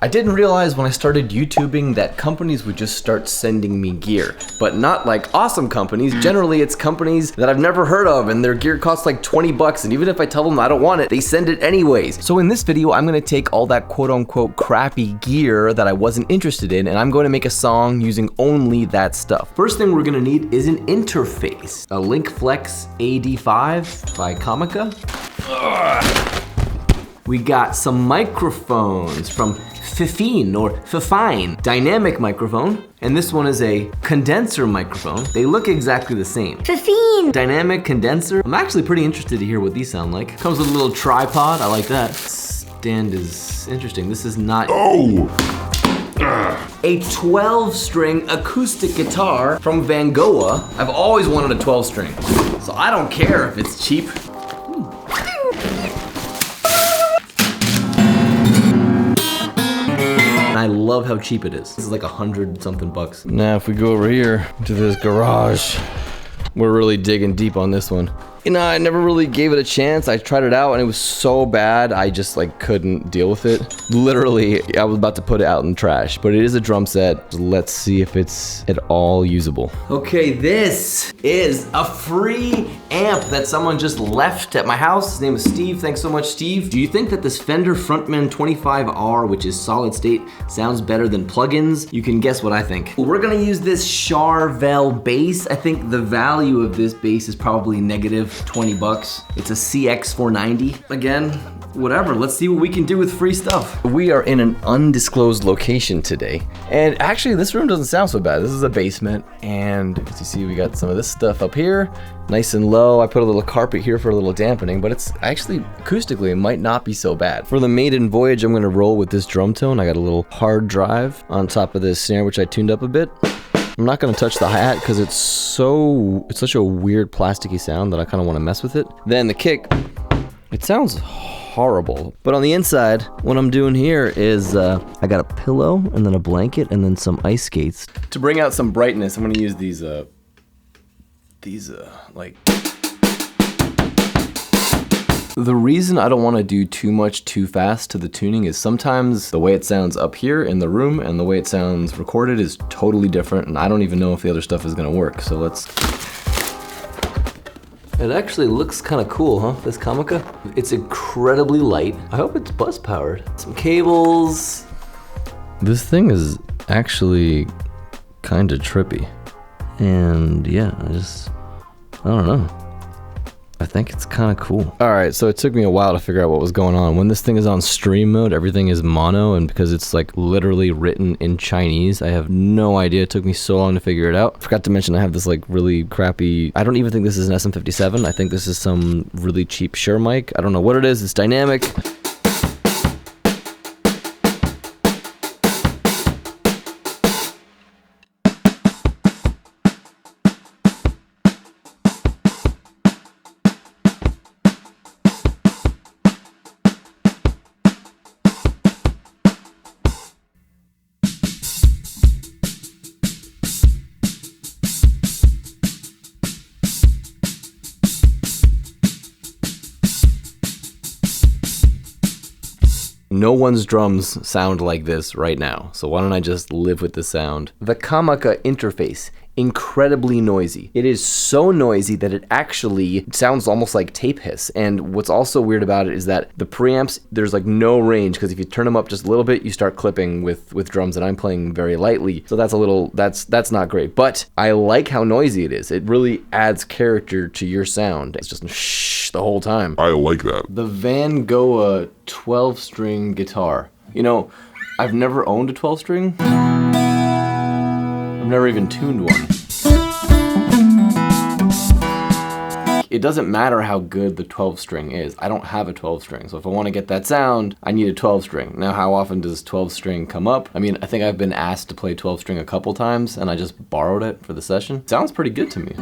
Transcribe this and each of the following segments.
I didn't realize when I started YouTubing that companies would just start sending me gear, but not like awesome companies. Generally, it's companies that I've never heard of and their gear costs like 20 bucks, and even if I tell them I don't want it, they send it anyways. So in this video, I'm gonna take all that quote unquote crappy gear that I wasn't interested in, and I'm going to make a song using only that stuff. First thing we're gonna need is an interface. A Link Flex AD5 by Comica. We got some microphones from Fifine dynamic microphone, and this one is a condenser microphone. They look exactly the same. Fifine Dynamic condenser. I'm actually pretty interested to hear what these sound like. Comes with a little tripod, I like that. Stand is interesting. This is not a 12-string acoustic guitar from Vangoa. I've always wanted a 12-string, so I don't care if it's cheap. I love how cheap it is. This is like 100-something bucks. Now, if we go over here to this garage, we're really digging deep on this one. You know, I never really gave it a chance. I tried it out and it was so bad, I just like couldn't deal with it. Literally, I was about to put it out in the trash, but it is a drum set. Let's see if it's at all usable. Okay, this is a free amp that someone just left at my house. His name is Steve. Thanks so much, Steve. Do you think that this Fender Frontman 25R, which is solid state, sounds better than plugins? You can guess what I think. We're gonna use this Charvel bass. I think the value of this bass is probably negative 20 bucks. It's a CX490. Again, whatever, let's see what we can do with free stuff. We are in an undisclosed location today, and actually this room doesn't sound so bad. This is a basement, and as you see, we got some of this stuff up here, nice and low. I put a little carpet here for a little dampening, but it's actually, acoustically, it might not be so bad. For the maiden voyage, I'm gonna roll with this drum tone. I got a little hard drive on top of this snare, which I tuned up a bit. I'm not gonna touch the hi-hat because it's such a weird plasticky sound that I kind of want to mess with it. Then the kick, it sounds horrible. But on the inside, what I'm doing here is I got a pillow and then a blanket and then some ice skates. To bring out some brightness, I'm gonna use these like... The reason I don't want to do too much too fast to the tuning is sometimes the way it sounds up here in the room and the way it sounds recorded is totally different, and I don't even know if the other stuff is gonna work, so let's... It actually looks kind of cool, huh, this Comica? It's incredibly light. I hope it's bus powered. Some cables. This thing is actually kind of trippy. And yeah, I don't know. I think it's kind of cool. All right, so it took me a while to figure out what was going on. When this thing is on stream mode, everything is mono, and because it's like literally written in Chinese, I have no idea. It took me so long to figure it out. I forgot to mention I have this like really crappy, I don't even think this is an SM57. I think this is some really cheap Shure mic. I don't know what it is, it's dynamic. No one's drums sound like this right now, so why don't I just live with the sound? The Comica interface, incredibly noisy. It is so noisy that it actually sounds almost like tape hiss, and what's also weird about it is that the preamps, there's like no range, because if you turn them up just a little bit, you start clipping with drums, and I'm playing very lightly, so that's not great, but I like how noisy it is. It really adds character to your sound. It's just shh the whole time. I like that. The Vangoa 12-string guitar. You know, I've never owned a 12-string. I've never even tuned one. It doesn't matter how good the 12-string is. I don't have a 12-string, so if I want to get that sound, I need a 12-string. Now, how often does 12-string come up? I mean, I think I've been asked to play 12-string a couple times, and I just borrowed it for the session. It sounds pretty good to me.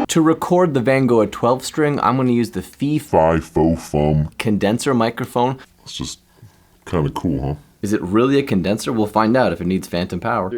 To record the Vangoa 12-string, I'm gonna use the Fi-Fo-Fum condenser microphone. It's just kind of cool, huh? Is it really a condenser? We'll find out if it needs phantom power.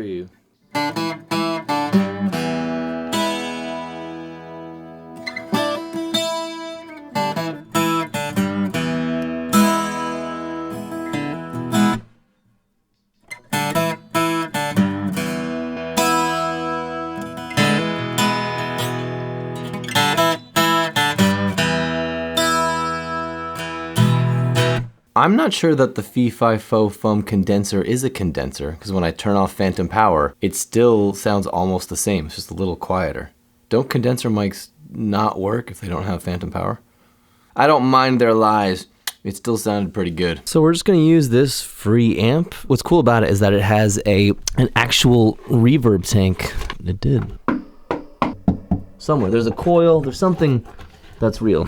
I'm not sure that the Fee Fi Fo Fum condenser is a condenser, because when I turn off phantom power, it still sounds almost the same. It's just a little quieter. Don't condenser mics not work if they don't have phantom power? I don't mind their lies. It still sounded pretty good. So we're just gonna use this free amp. What's cool about it is that it has an actual reverb tank. It did. Somewhere, there's a coil, there's something that's real.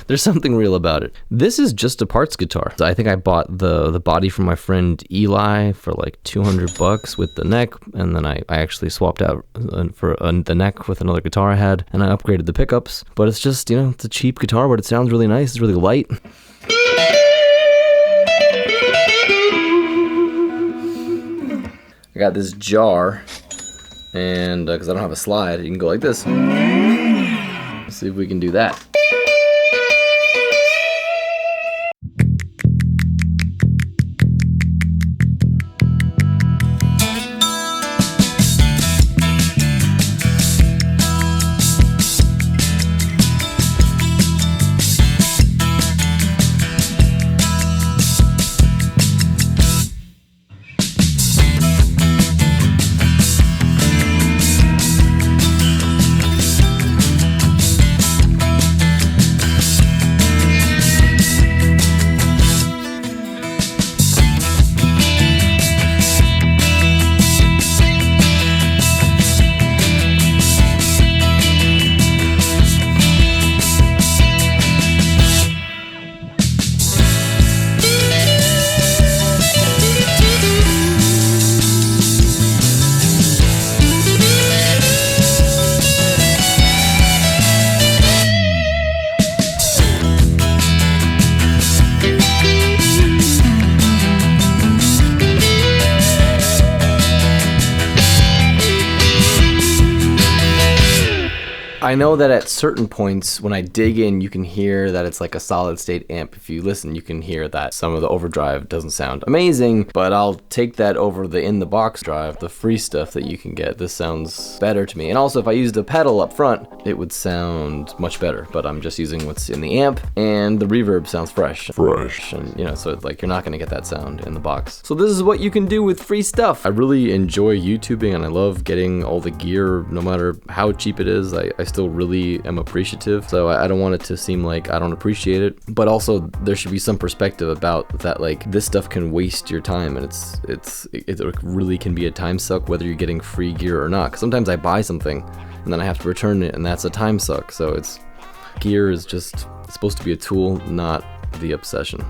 There's something real about it. This is just a parts guitar. I think I bought the body from my friend Eli for like $200 with the neck, and then I actually swapped out for the neck with another guitar I had, and I upgraded the pickups. But it's just, you know, it's a cheap guitar, but it sounds really nice. It's really light. I got this jar, and because I don't have a slide, you can go like this. Let's see if we can do that. I know that at certain points when I dig in, you can hear that it's like a solid state amp. If you listen, you can hear that some of the overdrive doesn't sound amazing, but I'll take that over the in the box drive, the free stuff that you can get. This sounds better to me. And also if I used a pedal up front, it would sound much better, but I'm just using what's in the amp, and the reverb sounds fresh. And you know, so like you're not gonna get that sound in the box. So this is what you can do with free stuff. I really enjoy YouTubing, and I love getting all the gear, no matter how cheap it is. I still really am appreciative, so I don't want it to seem like I don't appreciate it, but also there should be some perspective about that, like this stuff can waste your time, and it really can be a time suck whether you're getting free gear or not. 'Cause sometimes I buy something and then I have to return it, and that's a time suck. So gear is just supposed to be a tool, not the obsession.